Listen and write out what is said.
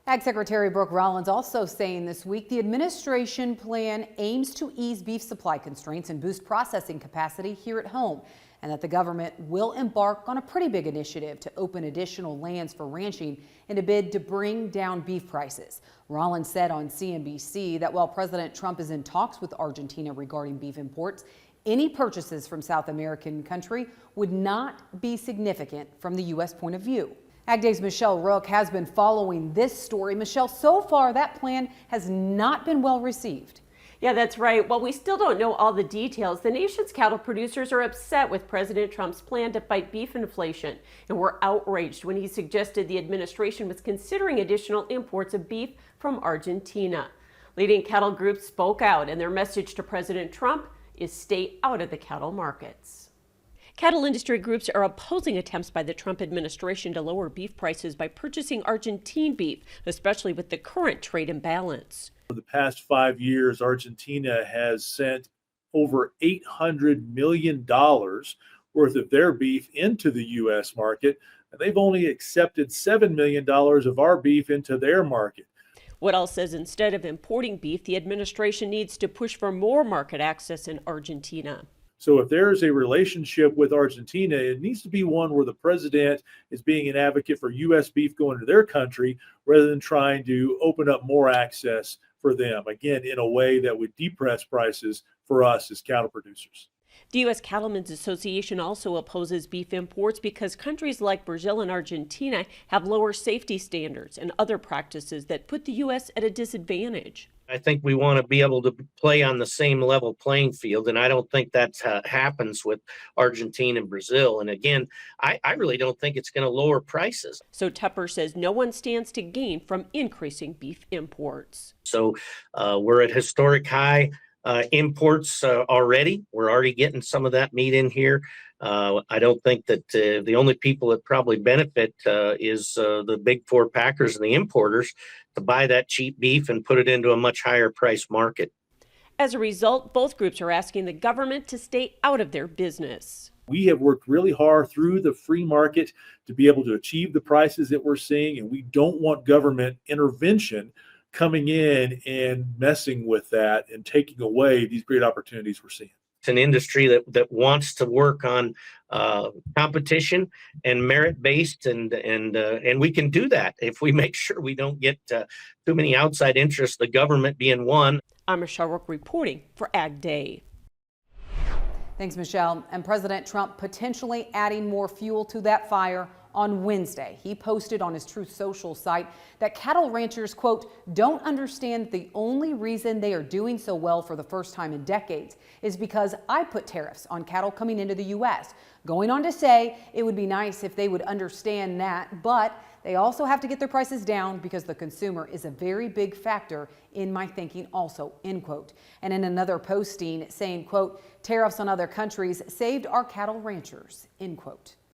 Ag Secretary Brooke Rollins also saying this week the administration plan aims to ease beef supply constraints and boost processing capacity here at home, and that the government will embark on a pretty big initiative to open additional lands for ranching in a bid to bring down beef prices. Rollins said on CNBC that while President Trump is in talks with Argentina regarding beef imports, any purchases from South American country would not be significant from the U.S. point of view. AgDay's Michelle Rook has been following this story. Michelle, so far that plan has not been well received. Yeah, that's right. While we still don't know all the details, the nation's cattle producers are upset with President Trump's plan to fight beef inflation and were outraged when he suggested the administration was considering additional imports of beef from Argentina. Leading cattle groups spoke out, and their message to President Trump is stay out of the cattle markets. Cattle industry groups are opposing attempts by the Trump administration to lower beef prices by purchasing Argentine beef, especially with the current trade imbalance. For the past 5 years, Argentina has sent over $800 million worth of their beef into the U.S. market, and they've only accepted $7 million of our beef into their market. Woodall says instead of importing beef, the administration needs to push for more market access in Argentina. So if there's a relationship with Argentina, it needs to be one where the president is being an advocate for U.S. beef going to their country rather than trying to open up more access for them, again, in a way that would depress prices for us as cattle producers. The U.S. Cattlemen's Association also opposes beef imports because countries like Brazil and Argentina have lower safety standards and other practices that put the U.S. at a disadvantage. I think we want to be able to play on the same level playing field, and I don't think that happens with Argentina and Brazil. And again, I really don't think it's going to lower prices. So Tupper says no one stands to gain from increasing beef imports. So we're at historic high imports already. We're already getting some of that meat in here. I don't think that the only people that probably benefit is the big four packers and the importers to buy that cheap beef and put it into a much higher price market. As a result, both groups are asking the government to stay out of their business. We have worked really hard through the free market to be able to achieve the prices that we're seeing, and we don't want government intervention coming in and messing with that and taking away these great opportunities we're seeing. It's an industry that wants to work on competition and merit-based, and we can do that if we make sure we don't get too many outside interests, the government being one. I'm Michelle Rook reporting for AgDay. Thanks, Michelle. And President Trump potentially adding more fuel to that fire. On Wednesday, he posted on his Truth Social site that cattle ranchers, quote, don't understand the only reason they are doing so well for the first time in decades is because I put tariffs on cattle coming into the U.S. Going on to say it would be nice if they would understand that, but they also have to get their prices down because the consumer is a very big factor in my thinking also, end quote. And in another posting saying, quote, tariffs on other countries saved our cattle ranchers, end quote.